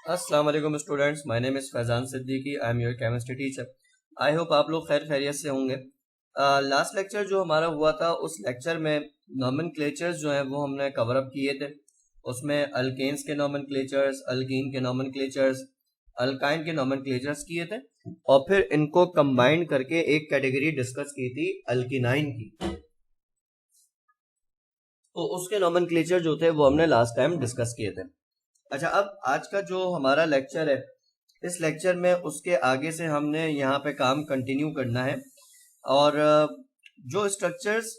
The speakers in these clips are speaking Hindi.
अस्सलाम वालेकुम students, my name is Faizan Siddiqui. I am your chemistry teacher. I hope आप लोग खैर खैरियत से होंगे। लास्ट लेक्चर जो हमारा हुआ था उस लेक्चर में नॉमेनक्लेचर्स जो हैं वो हमने कवर अप किए थे। उसमें अल्केन्स के नॉमेनक्लेचर्स, अल्कीन के नॉमेनक्लेचर्स, अल्काइन के नॉमेनक्लेचर्स किए थे और फिर इनको कंबाइन करके एक कैटेगरी डिस्कस की थी अल्किनाइन की। तो उसके नॉमेनक्लेचर जो थे वो हमने लास्ट टाइम डिस्कस किए थे। अच्छा, अब आज का जो हमारा लेक्चर है, इस लेक्चर में उसके आगे से हमने यहाँ पे काम कंटिन्यू करना है। और जो स्ट्रक्चर्स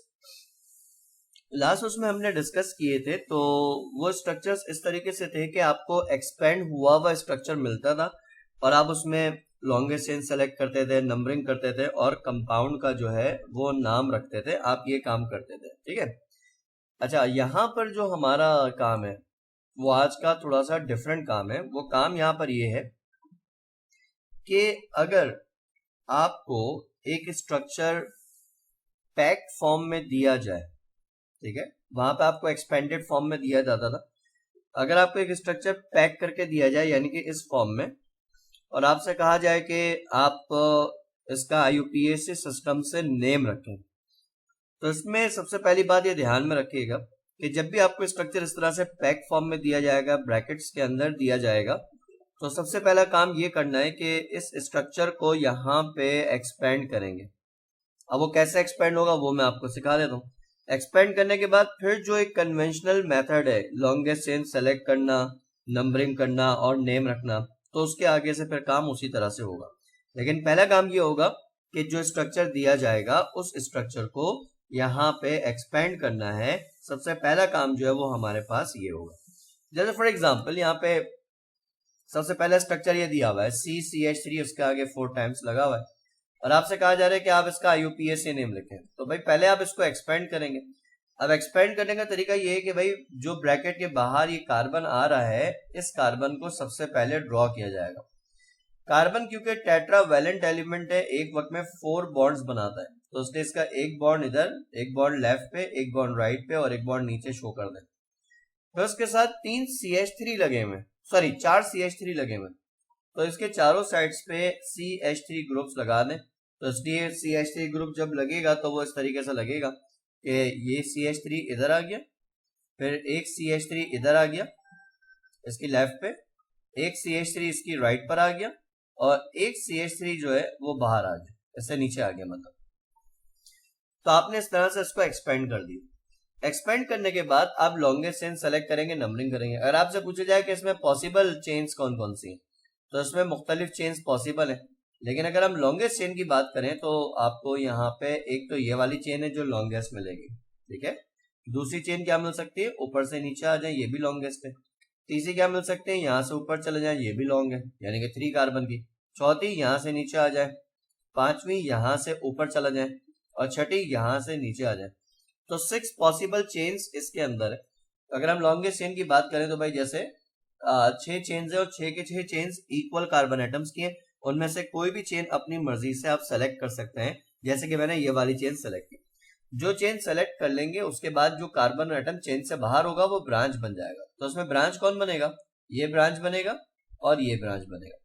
लास्ट उसमें हमने डिस्कस किए थे, तो वो स्ट्रक्चर्स इस तरीके से थे कि आपको एक्सपेंड हुआ हुआ स्ट्रक्चर मिलता था और आप उसमें लॉन्गेस्ट चेन सेलेक्ट करते थे, नंबरिंग करते थे और कंपाउंड का जो है वो नाम रखते थे। आप ये काम करते थे, ठीक है। अच्छा, यहाँ पर जो हमारा काम है वो आज का थोड़ा सा डिफरेंट काम है। वो काम यहाँ पर ये है कि अगर आपको एक स्ट्रक्चर पैक फॉर्म में दिया जाए, ठीक है, वहां पे आपको एक्सपेंडेड फॉर्म में दिया जाता था। अगर आपको एक स्ट्रक्चर पैक करके दिया जाए यानी कि इस फॉर्म में, और आपसे कहा जाए कि आप इसका IUPAC सिस्टम से नेम रखें, तो इसमें सबसे पहली बात ये ध्यान में रखिएगा कि जब भी आपको स्ट्रक्चर इस तरह से पैक फॉर्म में दिया जाएगा, ब्रैकेट्स के अंदर दिया जाएगा, तो सबसे पहला काम ये करना है कि इस स्ट्रक्चर को यहाँ पे एक्सपेंड करेंगे। अब वो कैसे एक्सपेंड होगा वो मैं आपको सिखा देता हूँ। एक्सपेंड करने के बाद फिर जो एक कन्वेंशनल मेथड है, लॉन्गेस्ट चेन सेलेक्ट करना, नंबरिंग करना और नेम रखना, तो उसके आगे से फिर काम उसी तरह से होगा। लेकिन पहला काम ये होगा कि जो स्ट्रक्चर दिया जाएगा उस स्ट्रक्चर को यहाँ पे एक्सपेंड करना है। सबसे पहला काम जो है वो हमारे पास ये होगा। जैसे फॉर एग्जांपल यहाँ पे सबसे पहला स्ट्रक्चर ये दिया हुआ है CCH3, उसके आगे 4 टाइम्स लगा हुआ है और आपसे कहा जा रहा है कि आप इसका IUPAC नेम लिखें। तो भाई पहले आप इसको एक्सपेंड करेंगे। अब एक्सपेंड करने का तरीका ये है कि भाई जो ब्रैकेट के बाहर ये कार्बन आ रहा है, इस कार्बन को सबसे पहले ड्रॉ किया जाएगा। कार्बन क्योंकि टेट्रावैलेंट एलिमेंट है, एक वक्त में 4 बॉन्ड्स बनाता है, तो उसने इसका एक बॉन्ड इधर, एक बॉन्ड लेफ्ट पे, एक बॉन्ड राइट पे और एक बॉन्ड नीचे शो कर दे। फिर उसके साथ 3 CH3 लगे हुए, सॉरी 4 CH3 लगे हुए, तो इसके चारों साइड्स पे CH3 ग्रुप्स लगा दें। तो इसलिए CH3 ग्रुप जब लगेगा तो वो इस तरीके से लगेगा कि ये CH3 इधर आ गया, फिर एक CH3 इधर आ गया इसकी लेफ्ट पे, एक CH3 इसकी राइट पर आ गया और एक CH3 जो है वो बाहर आ गया, इससे नीचे आ गया मतलब। तो आपने इस तरह से इसको एक्सपेंड कर दिया। एक्सपेंड करने के बाद आप लॉन्गेस्ट चेन सेलेक्ट करेंगे, नंबरिंग करेंगे। अगर आपसे पूछा जाए कि इसमें पॉसिबल चेन्स कौन कौन सी हैं, तो इसमें मुख्तलिफ चेन्स पॉसिबल है। लेकिन अगर हम लॉन्गेस्ट चेन की बात करें तो आपको यहाँ पे एक तो ये वाली चेन है जो लॉन्गेस्ट मिलेगी, ठीक है। दूसरी चेन क्या मिल सकती है, ऊपर से नीचे आ जाए, ये भी लॉन्गेस्ट है। तीसरी क्या मिल सकते हैं, यहाँ से ऊपर चले जाए, ये भी लॉन्ग है, यानी कि 3 कार्बन की। चौथी यहाँ से नीचे आ जाए, पांचवी यहाँ से ऊपर चला जाए और छठी यहाँ से नीचे आ जाए। तो 6 पॉसिबल चेन्स इसके अंदर है। अगर हम लॉन्गेस्ट चेन की बात करें तो भाई जैसे 6 चेन्स है और 6 के 6 चेन्स इक्वल कार्बन एटम्स की है। उनमें से कोई भी चेन अपनी मर्जी से आप सेलेक्ट कर सकते हैं, जैसे कि मैंने ये वाली चेन सेलेक्ट की। जो चेन सेलेक्ट कर लेंगे उसके बाद जो कार्बन एटम चेन से बाहर होगा वो ब्रांच बन जाएगा। तो उसमें ब्रांच कौन बनेगा, ये ब्रांच बनेगा और ये ब्रांच बनेगा।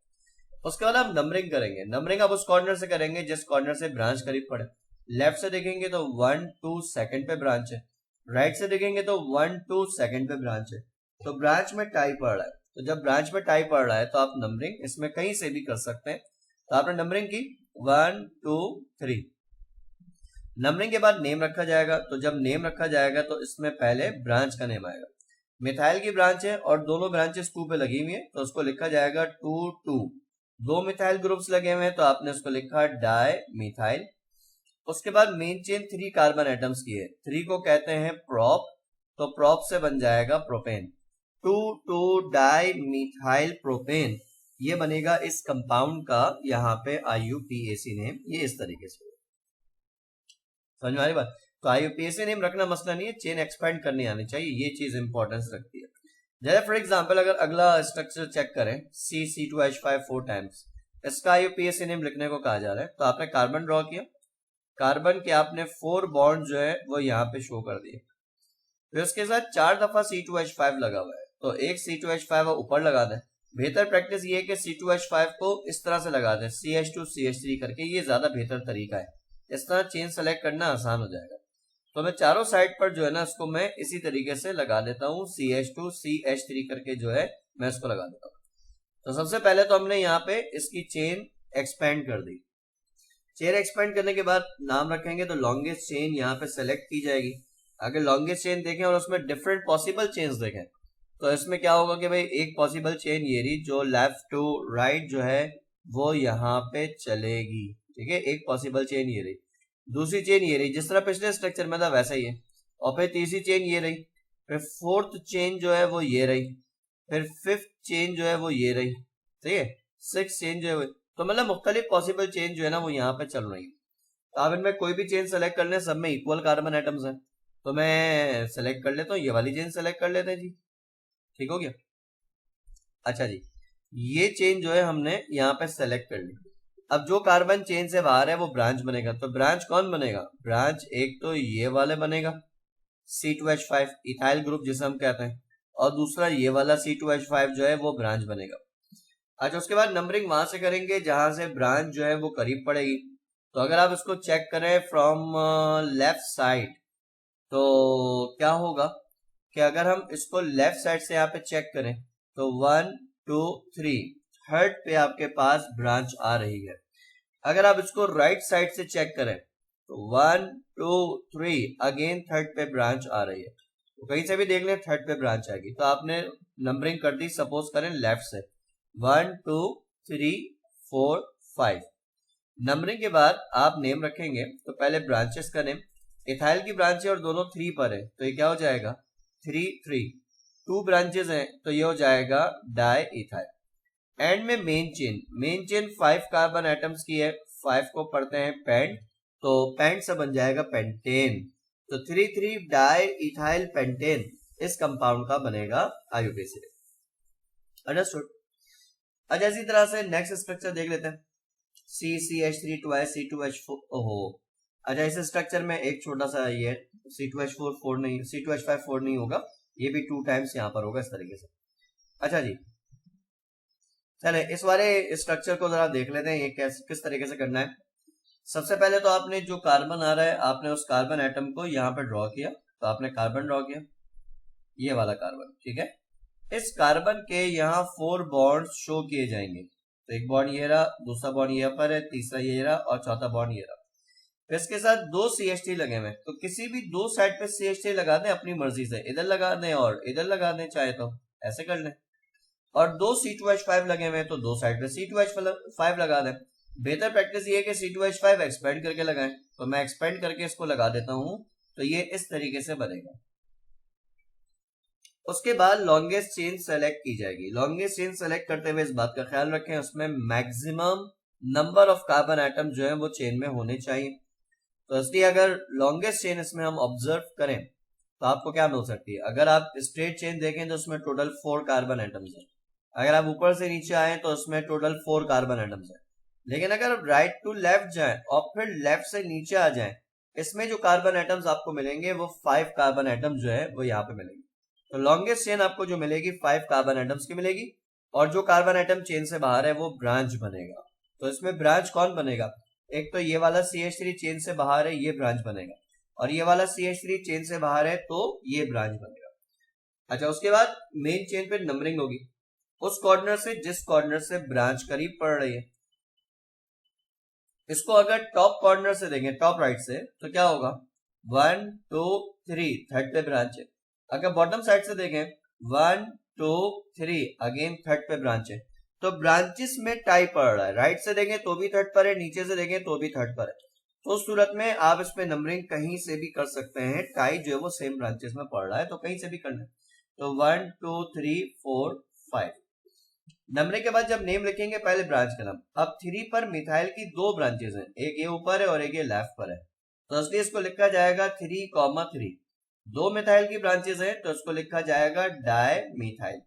उसके बाद आप नंबरिंग करेंगे। नंबरिंग आप उस कॉर्नर से करेंगे जिस कॉर्नर से ब्रांच करीब पड़े। लेफ्ट से देखेंगे तो 1 2 सेकंड पे ब्रांच है, राइट से देखेंगे तो 1 2 सेकंड पे ब्रांच है। तो ब्रांच में टाई पड़ रहा है, तो जब ब्रांच में टाई पड़ रहा है तो आप नंबरिंग इसमें कहीं से भी कर सकते हैं। तो आपने नंबरिंग की 1 2 3। नंबरिंग के बाद नेम रखा जाएगा। तो जब नेम रखा जाएगा तो इसमें पहले ब्रांच का नेम आएगा। मिथाइल की ब्रांच है और दोनों ब्रांचेस 2 पे लगी हुई है, तो उसको लिखा जाएगा 2 2। 2 मिथाइल ग्रुप्स लगे हुए हैं तो आपने उसको लिखा डाई मिथाइल। उसके बाद मेन चेन 3 कार्बन एटम्स की है, 3 को कहते हैं प्रोप, तो प्रोप से बन जाएगा प्रोपेन। 2 2 डाई मिथाइल प्रोपेन, ये बनेगा इस कंपाउंड का यहाँ पे IUPAC नेम। ये इस तरीके से समझ में आ रही बात। तो IUPAC नेम रखना मसला नहीं है, चेन एक्सपेंड करनी आनी चाहिए, ये चीज इंपॉर्टेंस रखती है। जैसे फॉर एग्जांपल अगर अगला स्ट्रक्चर चेक करें C2H5 4 टाइम्स, इसका IUPAC नेम लिखने को कहा जा रहा है। तो आपने कार्बन ड्रॉ किया, कार्बन के आपने 4 बॉन्ड जो है वो यहाँ पे शो कर दिए। फिर उसके साथ 4 दफा C2H5 लगा हुआ है, तो एक C2H5 ऊपर लगा दें, बेहतर प्रैक्टिस ये है कि C2H5 को इस तरह से लगा दें, CH2CH3 करके, ये ज्यादा बेहतर तरीका है। इस तरह चेन सेलेक्ट करना आसान हो जाएगा। तो मैं चारों साइड पर जो है ना इसको मैं इसी तरीके से लगा देता हूँ, CH2CH3 करके जो है मैं इसको लगा देता हूँ। तो सबसे पहले तो हमने यहाँ पे इसकी चेन एक्सपेंड कर दी। चेन एक्सपेंड करने के बाद नाम रखेंगे तो लॉन्गेस्ट चेन यहाँ पे सेलेक्ट की जाएगी। अगर लॉन्गेस्ट चेन देखें और उसमें डिफरेंट पॉसिबल चेन्स देखें तो इसमें क्या होगा कि भाई एक पॉसिबल चेन ये रही जो लेफ्ट टू राइट जो है वो यहाँ पे चलेगी, ठीक है, एक पॉसिबल चेन ये रही। दूसरी चेन ये रही जिस तरह पिछले स्ट्रक्चर में था वैसा ही है। और फिर तीसरी चेन ये रही, फिर फोर्थ चेन जो है वो ये रही, फिर फिफ्थ चेन जो है वो ये रही, ठीक है, सिक्स चेन जो है तो मतलब मुख्तलिफ पॉसिबल चेन जो है ना वो यहाँ पे चल रही है। तो आप इनमें कोई भी चेन सेलेक्ट कर लें, सब में इक्वल कार्बन एटम्स हैं, तो मैं सेलेक्ट कर लेता हूँ, ये वाली चेन सेलेक्ट कर लेते हैं जी, ठीक हो गया। अच्छा जी, ये चेन जो है हमने यहाँ पे सेलेक्ट कर ली। अब जो कार्बन चेन से बाहर है वो ब्रांच बनेगा। तो ब्रांच कौन बनेगा? ब्रांच एक तो ये वाले बनेगा C2H5 इथाइल ग्रुप जिसे हम कहते हैं, और दूसरा ये वाला C2H5 जो है वो ब्रांच बनेगा। अच्छा, उसके बाद नंबरिंग वहां से करेंगे जहां से ब्रांच जो है वो करीब पड़ेगी। तो अगर आप इसको चेक करें फ्रॉम लेफ्ट साइड तो क्या होगा कि अगर हम इसको लेफ्ट साइड से यहाँ पे चेक करें तो 1 2 3 थर्ड पे आपके पास ब्रांच आ रही है। अगर आप इसको राइट साइड से चेक करें तो 1 2 3 अगेन थर्ड पे ब्रांच आ रही है। तो कहीं से भी देख लें थर्ड पे ब्रांच आएगी। तो आपने नंबरिंग कर दी, सपोज करें लेफ्ट से 1 2 3 4 5। नंबरिंग के बाद आप नेम रखेंगे तो पहले ब्रांचेस का नेम, इथाइल की ब्रांच है और दोनों 3 पर है तो ये क्या हो जाएगा 3 3। 2 ब्रांचेस हैं तो ये हो जाएगा डाई इथाइल। एंड में मेन चेन 5 कार्बन एटम्स की है, 5 को पढ़ते हैं पेंट, तो पेंट से बन जाएगा पेंटेन। तो 3 3 डाई इथाइल पेंटेन इस कंपाउंड का बनेगा IUPAC। अंडरस्टूड। अच्छा, इसी तरह से नेक्स्ट स्ट्रक्चर देख लेते हैं, CCH3 twice C2H4। ओहो, अच्छा, इस स्ट्रक्चर में एक छोटा सा ये C2H4 4 नहीं, C2H5 4 नहीं होगा, ये भी 2 टाइम्स यहाँ पर होगा इस तरीके से। अच्छा जी, चले इस वाले स्ट्रक्चर को जरा देख लेते हैं ये किस तरीके से करना है। सबसे पहले तो आपने जो कार्बन आ रहा है आपने उस कार्बन एटम को यहाँ पे ड्रॉ किया। तो आपने कार्बन ड्रॉ किया, ये वाला कार्बन, ठीक है। इस कार्बन के यहाँ 4 बॉन्ड्स शो किए जाएंगे। तो एक बॉन्ड ये रहा, दूसरा बॉन्ड ये पर है, तीसरा ये रहा और चौथा बॉन्ड ये रहा। फिर इसके साथ 2 CH3 लगे हुए, तो किसी भी 2 साइड पे CH3 लगा दें अपनी मर्जी से, इधर लगा दें और इधर लगा दें, चाहे तो ऐसे कर लें। और 2 C2H5 लगे हुए तो 2 साइड पे C2H5 लगा दें। बेहतर प्रैक्टिस ये है कि C2H5 एक्सपेंड करके लगाएं, तो मैं एक्सपेंड करके इसको लगा देता हूं, तो ये इस तरीके से बनेगा। उसके बाद लॉन्गेस्ट चेन सेलेक्ट की जाएगी। लॉन्गेस्ट चेन सेलेक्ट करते हुए इस बात का ख्याल रखें उसमें maximum number of carbon atom जो है वो चेन में होने चाहिए। तो इसलिए अगर लॉन्गेस्ट चेन इसमें हम ऑब्जर्व करें तो आपको क्या मिल सकती है, अगर आप स्ट्रेट चेन देखें तो उसमें टोटल 4 कार्बन एटम्स है। अगर आप ऊपर से नीचे आए तो उसमें टोटल 4 कार्बन एटम्स है। लेकिन अगर राइट टू लेफ्ट जाएं और फिर लेफ्ट से नीचे आ जाएं, इसमें जो कार्बन एटम्स आपको मिलेंगे वो 5 कार्बन एटम्स जो है वो यहाँ पे मिलेंगे। तो लॉन्गेस्ट चेन आपको जो मिलेगी 5 कार्बन एटम्स की मिलेगी, और जो कार्बन एटम चेन से बाहर है वो ब्रांच बनेगा। तो इसमें ब्रांच कौन बनेगा, एक तो ये वाला CH3 चेन से बाहर है, ये ब्रांच बनेगा, और ये वाला CH3 चेन से बाहर है तो ये ब्रांच बनेगा। अच्छा, उसके बाद मेन चेन पे नंबरिंग होगी उस कॉर्नर से जिस कॉर्नर से ब्रांच करीब पड़ रही है। इसको अगर टॉप कॉर्नर से देंगे, टॉप राइट से, तो क्या होगा 1 2 3 थर्ड पे ब्रांच है। अगर बॉटम साइड से देखें 1 2 3 अगेन थर्ड पे ब्रांच है। तो ब्रांचेस में टाई पड़ रहा है, राइट से देखें तो भी थर्ड पर है, नीचे से देखें तो भी थर्ड पर है। तो उस सूरत में आप इस पे नंबरिंग कहीं से भी कर सकते हैं, टाई जो है वो सेम ब्रांचेस में पड़ रहा है तो कहीं से भी करना है। तो 1 2 3 4 5 नंबरिंग के बाद जब नेम लिखेंगे पहले ब्रांच का नाम। अब 3 पर मिथाइल की 2 ब्रांचेस हैं, एक ये ऊपर है और एक ये लेफ्ट पर है, तो इसलिए इसको लिखा जाएगा 3,3। 2 मिथाइल की ब्रांचेस हैं तो इसको लिखा जाएगा डाई मिथाइल।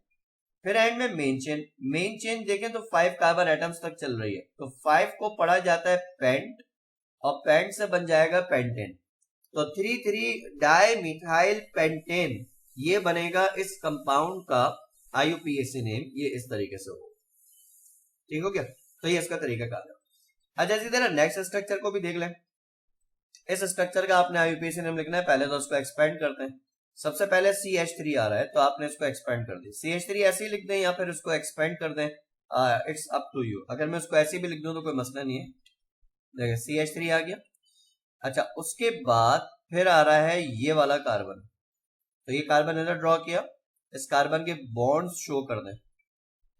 फिर एंड में मेन चेन देखें तो 5 कार्बन एटम्स तक चल रही है, तो 5 को पढ़ा जाता है पेंट और पेंट से बन जाएगा पेंटेन। तो 3 3 डाई मिथाइल पेंटेन ये बनेगा इस कंपाउंड का IUPAC नेम ये इस तरीके से होगा। ठीक हो गया, तो ये इसका तरीका कार है। अच्छा इसी तरह नेक्स्ट स्ट्रक्चर को भी देख लें। इस स्ट्रक्चर का आपने IUPAC नेम लिखना है, पहले तो उसको एक्सपेंड करते हैं। सबसे पहले CH3 आ रहा है तो आपने इसको एक्सपेंड कर दिया, CH3 ऐसे ही लिख दें या फिर इसको एक्सपेंड कर दें, इट्स अप टू यू। अगर मैं उसको ऐसे भी लिख दूं तो कोई मसला नहीं है। देखिए CH3 आ गया। अच्छा उसके बाद फिर आ रहा है ये वाला कार्बन, तो ये कार्बन इधर ड्रॉ किया। इस कार्बन के बॉन्ड्स शो कर दें,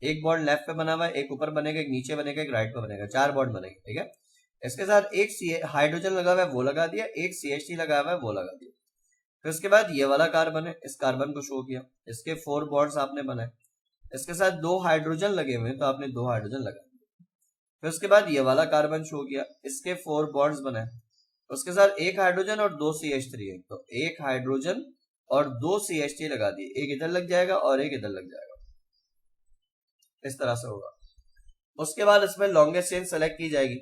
एक बॉन्ड लेफ्ट पे बना हुआ है, एक ऊपर बनेगा, एक नीचे बनेगा, एक राइट पे बनेगा, 4 बॉन्ड बनेंगे। ठीक है, इसके साथ एक हाइड्रोजन लगा हुआ है वो लगा दिया, एक CH3 लगा हुआ है वो लगा दिया। फिर उसके बाद ये वाला कार्बन है, इस कार्बन को शो किया, इसके 4 बॉन्ड्स आपने बनाए। इसके साथ 2 हाइड्रोजन लगे हुए तो आपने 2 हाइड्रोजन लगा दिए। फिर उसके बाद ये वाला कार्बन शो किया, इसके 4 बॉन्ड्स बनाए। उसके साथ एक हाइड्रोजन और 2 CH3 है, तो एक हाइड्रोजन और 2 CH3 लगा दिए, एक इधर लग जाएगा और एक इधर लग जाएगा, इस तरह से होगा। उसके बाद इसमें लॉन्गेस्ट चेन सेलेक्ट की जाएगी,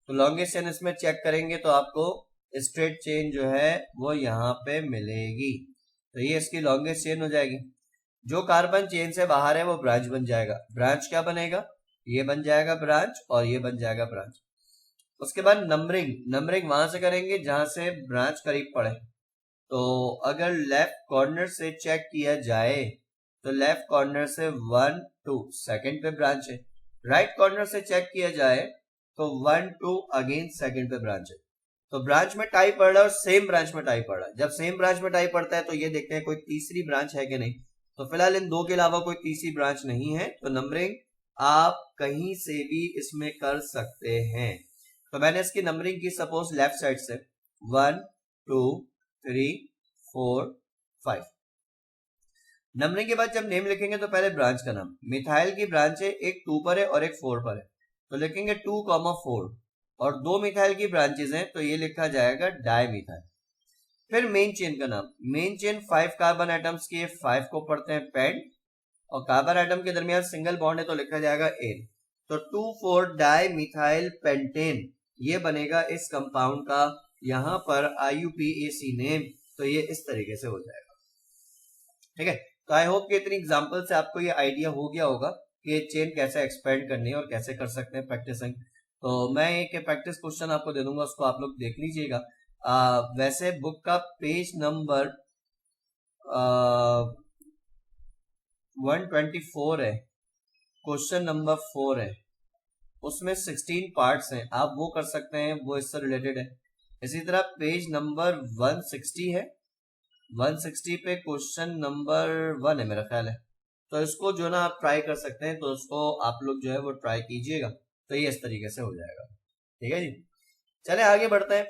तो लॉन्गेस्ट चेन इसमें चेक करेंगे तो आपको स्ट्रेट चेन जो है वो यहाँ पे मिलेगी, तो ये इसकी लॉन्गेस्ट चेन हो जाएगी। जो कार्बन चेन से बाहर है वो ब्रांच बन जाएगा। ब्रांच क्या बनेगा, ये बन जाएगा ब्रांच और ये बन जाएगा ब्रांच। उसके बाद नंबरिंग वहां से करेंगे जहां से ब्रांच करीब पड़े। तो अगर लेफ्ट कॉर्नर से चेक किया जाए तो लेफ्ट कॉर्नर से 1 2 सेकंड पे ब्रांच है, राइट कॉर्नर से चेक किया जाए तो 1 2 अगेन सेकंड पे ब्रांच है। तो ब्रांच में टाई पड़ रहा है और सेम ब्रांच में टाई पड़ रहा है। जब सेम ब्रांच में टाई पड़ता है तो ये देखते हैं कोई तीसरी ब्रांच है कि नहीं, तो फिलहाल इन 2 के अलावा कोई तीसरी ब्रांच नहीं है, तो नंबरिंग आप कहीं से भी इसमें कर सकते हैं। तो मैंने इसकी नंबरिंग की सपोज लेफ्ट साइड से 1 2 3 4 5। नंबरिंग के बाद जब नेम लिखेंगे तो पहले ब्रांच का नाम, मिथाइल की ब्रांच है, एक 2 पर है और एक 4 पर है, तो लिखेंगे 2,4। और 2 मिथाइल की ब्रांचेस हैं तो ये लिखा जाएगा डाई मिथाइल। फिर मेन चेन का नाम, मेन चेन 5 कार्बन एटम्स की है, 5 को पढ़ते हैं पेंट, और कार्बन एटम के दरमियान सिंगल बॉन्ड है तो लिखा जाएगा एन। तो 2,4 डाई मिथाइल पेंटेन ये बनेगा इस कंपाउंड का यहां पर IUPAC नेम, तो ये इस तरीके से हो जाएगा। ठीक है, तो आई होप कि इतनी एग्जांपल से आपको ये आइडिया हो गया होगा कि चेन कैसे एक्सपेंड करनी है और कैसे कर सकते हैं प्रैक्टिसिंग। तो मैं एक प्रैक्टिस क्वेश्चन आपको दे दूंगा, उसको आप लोग देख लीजिएगा। वैसे बुक का पेज नंबर 124 है, क्वेश्चन नंबर 4 है, उसमें 16 पार्ट्स हैं, आप वो कर सकते हैं, वो इससे रिलेटेड है। इसी तरह पेज नंबर 160 है, 160 पे क्वेश्चन नंबर 1 है मेरा ख्याल है, तो इसको जो ना आप ट्राई कर सकते हैं, तो उसको आप लोग जो है वो ट्राई कीजिएगा, तो ये इस तरीके से हो जाएगा। ठीक है जी, चले आगे बढ़ते हैं।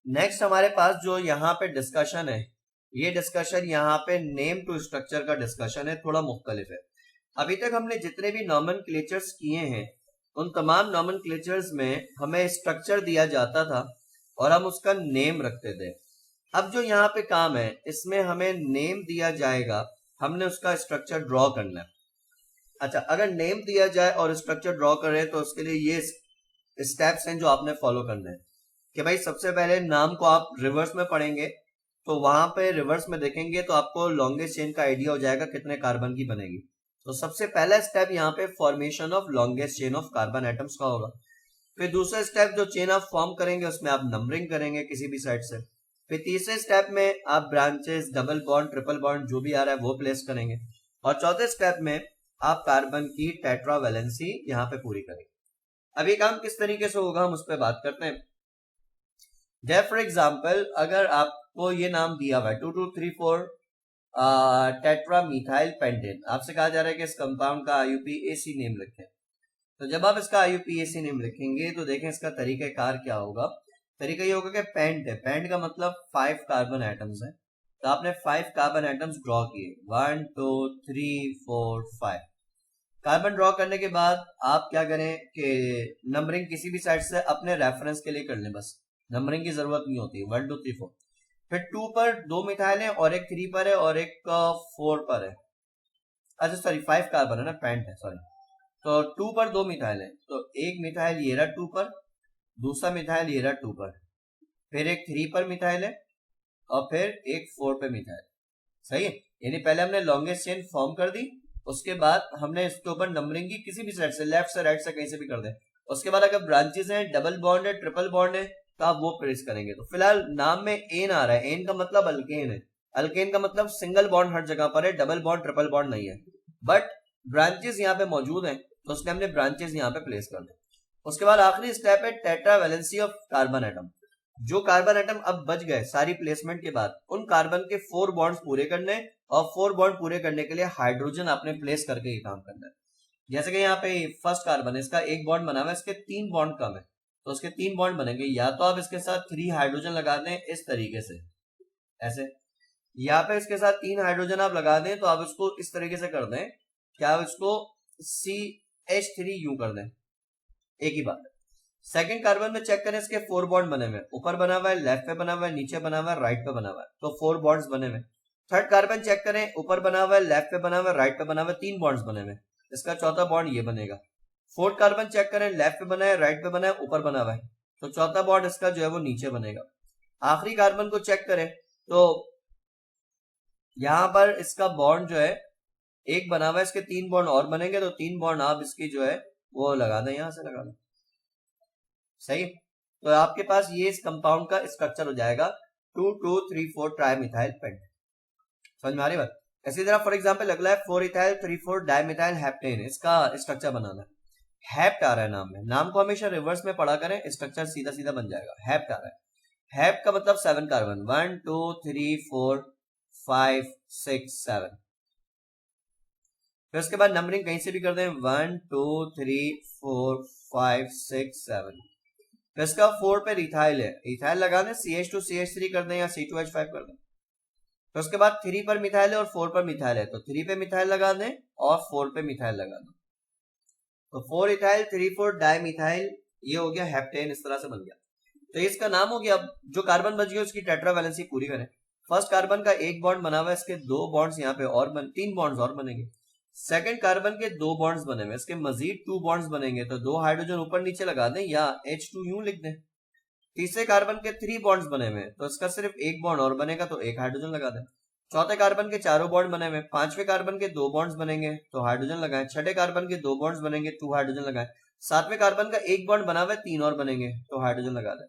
नेक्स्ट हमारे पास जो यहाँ पे डिस्कशन है, ये डिस्कशन यहाँ पे नेम टू स्ट्रक्चर का डिस्कशन है, थोड़ा मुख्तलिफ है। अभी तक हमने जितने भी नॉमेनक्लेचर्स किए हैं उन तमाम नॉमेनक्लेचर्स में हमें स्ट्रक्चर दिया जाता था और हम उसका नेम रखते थे। अब जो यहाँ पे काम है इसमें हमें नेम दिया जाएगा, हमने उसका स्ट्रक्चर ड्रॉ करना है। अच्छा, अगर नेम दिया जाए और स्ट्रक्चर ड्रॉ कर रहे हैं तो उसके लिए ये स्टेप्स हैं जो आपने फॉलो करना है कि भाई सबसे पहले नाम को आप रिवर्स में पढ़ेंगे, तो वहां पे रिवर्स में देखेंगे तो आपको लॉन्गेस्ट चेन का आइडिया हो जाएगा कितने कार्बन की बनेगी। तो सबसे पहला स्टेप यहाँ पे formation of longest chain of carbon atoms का होगा। फिर दूसरा स्टेप जो चेन आप फॉर्म करेंगे उसमें आप नंबरिंग करेंगे किसी भी साइड से। फिर तीसरे स्टेप में आप branches, double bond, triple bond जो भी आ रहा है वो प्लेस करेंगे, और चौथे स्टेप में आप कार्बन की टेट्रावैलेंसी यहाँ पे पूरी करेंगे। अब ये काम किस तरीके से होगा हम उस पर बात करते हैं। जैसे फॉर एग्जाम्पल अगर आपको ये नाम दिया हुआ है 2234 टेट्रा मिथाइल पेंटेन, आपसे कहा जा रहा है कि इस कंपाउंड का IUPAC नेम लिखें, तो जब आप इसका IUPAC नेम लिखेंगे तो देखें इसका तरीकाकार क्या होगा। तरीका ये होगा कि पेंट है, पेंट का मतलब 5 कार्बन एटम्स है, तो आपने 5 कार्बन एटम्स ड्रॉ किए, 1 2 3 4 5। कार्बन ड्रॉ करने के बाद आप क्या करें कि नंबरिंग किसी भी साइड से अपने रेफरेंस के लिए कर लें, बस नंबरिंग की जरूरत नहीं होती। 1 2 3 4, फिर 2 पर 2 मिथाइल है और एक 3 पर है और एक 4 पर है। अच्छा सॉरी 5 कार्बन है ना, पेंट है सॉरी। तो 2 पर 2 मिथाइल है, तो एक मिथाइल ये रहा 2 पर, दूसरा मिथाइल ये रहा 2 पर, फिर एक 3 पर मिथाइल है और फिर एक 4 पे मिथाइल। सही है, यानी पहले हमने लॉन्गेस्ट चेन फॉर्म कर दी, उसके बाद हमने इसके ऊपर नंबरिंग की किसी भी साइड से, लेफ्ट से राइट से कहीं से भी कर दे। उसके बाद अगर ब्रांचेस हैं, डबल बॉन्ड है, ट्रिपल बॉन्ड है, तो आप वो प्रेस करेंगे। तो फिलहाल नाम में एन आ रहा है, एन का मतलब अल्केन है, अल्केन का मतलब सिंगल बॉन्ड हर जगह पर है, डबल बॉन्ड ट्रिपल बॉन्ड नहीं है, बट ब्रांचेस यहाँ पे मौजूद हैं, तो उसने हमने ब्रांचेस यहाँ पे प्लेस कर दी। उसके बाद आखिरी स्टेप है टेट्रावैलेंसी ऑफ कार्बन एटम। जो कार्बन एटम अब बच गए सारी प्लेसमेंट के बाद, उन कार्बन के 4 बॉन्ड्स पूरे करने, और 4 बॉन्ड पूरे करने के लिए हाइड्रोजन आपने प्लेस करके ये काम करना है। जैसे कि यहाँ पे फर्स्ट कार्बन है, इसका 1 बॉन्ड बना हुआ है, इसके 3 बॉन्ड कम है, तो उसके 3 बॉन्ड बनेंगे। या तो आप इसके साथ 3 हाइड्रोजन लगा दें इस तरीके से, ऐसे, यहाँ पे इसके साथ 3 हाइड्रोजन आप लगा दें, तो आप इसको इस तरीके से कर दें कि आप इसको CH3 कर दें, एक ही बात है। सेकंड कार्बन में चेक करें, इसके 4 बॉन्ड बने हुए, ऊपर बना हुआ है, लेफ्ट पे बना हुआ है, नीचे बना हुआ है, राइट पे बना हुआ है, तो 4 बॉन्ड्स बने हुए। थर्ड कार्बन चेक करें, ऊपर बना हुआ है, लेफ्ट पे बना हुआ है, राइट पे बना हुआ है, 3 बॉन्ड्स बने हुए, इसका चौथा बॉन्ड ये बनेगा। फोर्थ कार्बन चेक करें, लेफ्ट पे बना है, राइट पे बना है, ऊपर बना हुआ है, तो चौथा बॉन्ड इसका जो है वो नीचे बनेगा। आखिरी कार्बन को चेक करें, तो यहां पर इसका बॉन्ड जो है एक बना हुआ है, इसके 3 बॉन्ड और बनेंगे, तो 3 बॉन्ड आप इसकी जो है वो लगा दें, यहां से लगा दें, सही। तो आपके पास ये इस कंपाउंड का स्ट्रक्चर हो जाएगा 2,2,3,4 ट्राइमिथाइल पेंट। समझ में आ रही बात? इसी तरह फॉर एग्जांपल अगला है 4 इथाइल 3,4 डाइमिथाइल हेप्टेन, इसका स्ट्रक्चर बनाना है। हेप्ट आ रहा है नाम में, नाम को हमेशा रिवर्स में पढ़ा करें, स्ट्रक्चर सीधा सीधा बन जाएगा। हेप्ट आ रहा है, हेप्ट का मतलब 7 कार्बन, 1 2 3 4 5 6 7। फिर उसके बाद नंबरिंग कहीं से भी कर दें, 1 2 3 4 5 6 7। फिर इसका 4 पे इथाइल है, इथाइल लगा दें, CH2 CH3 कर दें या C2H5 कर दें। फिर उसके बाद 3 पर मिथाइल है और 4 पर मिथाइल है, तो 3 पे मिथाइल लगा दें और 4 पे मिथाइल लगा दें, तो 4 इथाइल 3,4 डाइमिथाइल, ये हो गया हेप्टेन, इस तरह से बन गया। तो इसका नाम हो गया। अब जो कार्बन बच गया उसकी टेट्रावैलेंसी पूरी करें। फर्स्ट कार्बन का 1 बॉन्ड बना हुआ है, इसके 2 बॉन्ड्स यहाँ पे और 3 बॉन्ड्स और बनेंगे। सेकंड कार्बन के 2 बॉन्ड्स बने हुए, इसके मजीद 2 बॉन्ड्स बनेंगे, तो 2 हाइड्रोजन ऊपर नीचे लगा दें या H2 यूं लिख दें। तीसरे कार्बन के 3 बॉन्ड्स बने हुए, तो इसका सिर्फ 1 बॉन्ड और बनेगा, तो 1 हाइड्रोजन लगा दें। चौथे कार्बन के 4 बॉन्ड बने हुए, पांचवें कार्बन के 2 बॉन्ड्स बनेंगे, तो हाइड्रोजन लगाएं। छठे कार्बन के 2 बॉन्ड्स बनेंगे, 2 हाइड्रोजन लगाएं। सातवें कार्बन का 1 बॉन्ड बना हुआ है, 3 और बनेंगे, तो हाइड्रोजन लगा दें।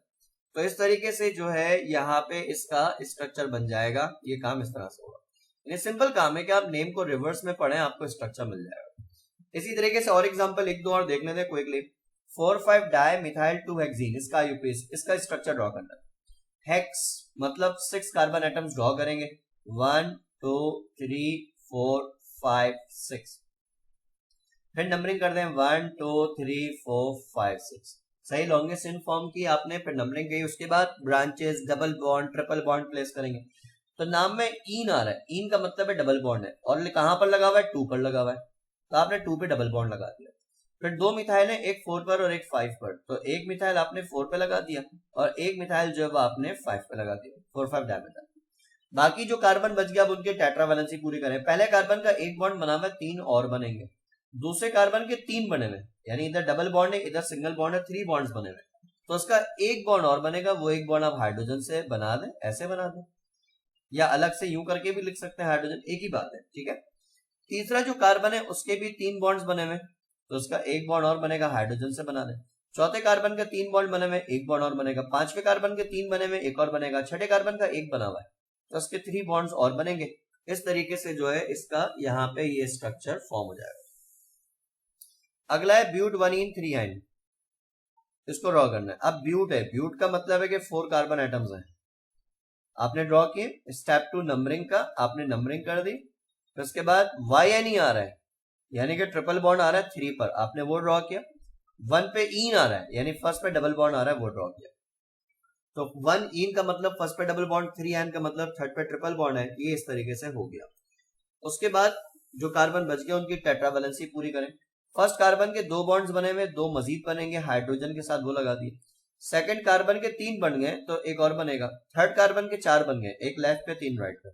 तो इस तरीके से जो है यहाँ पे इसका स्ट्रक्चर बन जाएगा। ये काम इस तरह से होगा। ये सिंपल काम है कि आप नेम को रिवर्स में पढ़ें, आपको स्ट्रक्चर मिल जाएगा। इसी तरीके से और एग्जांपल 1-2 और देख लेते हैं क्विकली। 4,5 डाइमिथाइल 2-हेक्सीन, इसका IUPAC, इसका स्ट्रक्चर ड्रॉ करना है। हेक्स मतलब 6 कार्बन एटम्स ड्रॉ करेंगे, 1 2 3 4 5 6। फिर नंबरिंग कर दें 1 2 3 4 5 6। सही लॉन्गेस्ट इन फॉर्म की आपने, फिर नंबरिंग की, उसके बाद branches, double bond, triple bond place करेंगे। तो नाम में ईन आ रहा है, ईन का मतलब है डबल बॉन्ड है, और कहां पर लगा हुआ है, 2 पर लगा हुआ है, तो आपने 2 पे डबल बॉन्ड लगा दिया। फिर 2 मिथाइल है, एक 4 पर और एक 5 पर, तो एक मिथाइल आपने 4 पे लगा दिया और एक मिथाइल जो है आपने 5 पे लगा दिया, 4,5 डाइमिथाइल। बाकी जो कार्बन बच गया अब उनके टेट्रावैलेंसी पूरी करें। पहले कार्बन का 1 बॉन्ड बना हुआ है, 3 और बनेंगे। दूसरे कार्बन के 3 बने हुए, यानी इधर डबल बॉन्ड है, इधर सिंगल बॉन्ड है, 3 बॉन्ड्स बने हुए, तो उसका 1 बॉन्ड और बनेगा। वो 1 बॉन्ड आप हाइड्रोजन से बना दें, ऐसे बना दें, या अलग से यूं करके भी लिख सकते हैं हाइड्रोजन, एक ही बात है, ठीक है। तीसरा जो कार्बन है उसके भी 3 बॉन्ड्स बने हुए, तो उसका 1 बॉन्ड और बनेगा, हाइड्रोजन से बना दें। चौथे कार्बन का 3 बॉन्ड बने हुए, 1 बॉन्ड और बनेगा। पांचवें कार्बन के 3 बने हुए, 1 और बनेगा। छठे कार्बन का 1 बना हुआ है, तो उसके 3 बॉन्ड्स और बनेंगे। इस तरीके से जो है इसका यहाँ पे ये स्ट्रक्चर फॉर्म हो जाएगा। अगला है ब्यूट 1ene3ine, इसको ड्रॉ करना है। अब ब्यूट है, ब्यूट का मतलब है कि 4 कार्बन एटम्स हैं, आपने ड्रॉ किए। स्टेप 2 नंबरिंग का, आपने नंबरिंग कर दी। फिर उसके बाद YNE आ रहा है, यानी कि ट्रिपल बॉन्ड आ रहा है 3 पर, आपने वो ड्रॉ किया। 1 पे ईन आ रहा है, यानी फर्स्ट पे डबल बॉन्ड आ रहा है, वो ड्रॉ किया। तो 1 ईन का मतलब फर्स्ट पे डबल बॉन्ड, 3 एन का मतलब थर्ड पे ट्रिपल बॉन्ड है। ये इस तरीके से हो गया। उसके बाद जो कार्बन बच गया उनकी टेट्रावैलेंसी पूरी करें। फर्स्ट कार्बन के 2 बॉन्ड्स बने हुए, 2 मजीद बनेंगे, हाइड्रोजन के साथ वो लगा दिए। सेकंड कार्बन के 3 बन गए, तो एक और बनेगा। थर्ड कार्बन के 4 बन गए, एक लेफ्ट पे 3 राइट पे।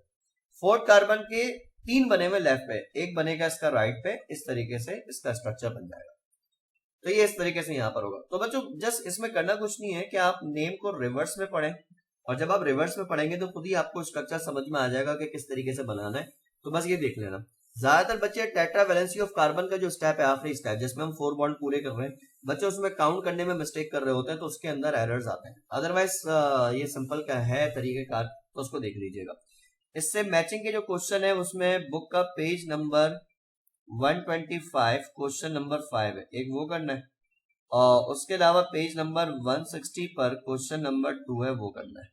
फोर्थ कार्बन के 3 बने हुए लेफ्ट पे, एक बनेगा इसका राइट पे। इस तरीके से इसका स्ट्रक्चर बन जाएगा। तो ये इस तरीके से यहां पर होगा। तो बच्चों जस्ट इसमें करना कुछ नहीं है कि आप नेम को रिवर्स में पढ़ें, और जब आप रिवर्स में पढ़ेंगे तो खुद ही आपको स्ट्रक्चर समझ में आ जाएगा कि किस तरीके से बनाना है। तो बस ये देख लेना। ज्यादातर बच्चे टेट्रा वैलेंसी ऑफ कार्बन का जो स्टेप है, आखिरी स्टेप जिसमें हम 4 बॉन्ड पूरे कर रहे हैं, बच्चे उसमें काउंट करने में मिस्टेक कर रहे होते हैं, तो उसके अंदर एरर्स आते हैं। अदरवाइज ये सिंपल का है तरीकेकार, तो उसको देख लीजिएगा। इससे मैचिंग के जो क्वेश्चन है उसमें बुक का पेज नंबर 125 क्वेश्चन नंबर 5 है, एक वो करना है, और उसके अलावा पेज नंबर 160 पर क्वेश्चन नंबर 2 है, वो करना है।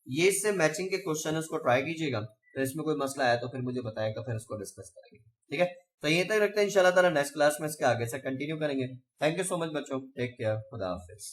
ये इससे मैचिंग के क्वेश्चन है, उसको ट्राई कीजिएगा। तो इसमें कोई मसला आया तो फिर मुझे बताएगा, फिर इसको डिस्कस करेंगे। ठीक है, तो यहीं तक रखते हैं, इंशाल्लाह ताला नेक्स्ट क्लास में इसके आगे से कंटिन्यू करेंगे। थैंक यू सो मच बच्चों, टेक केयर, खुदा हाफिज।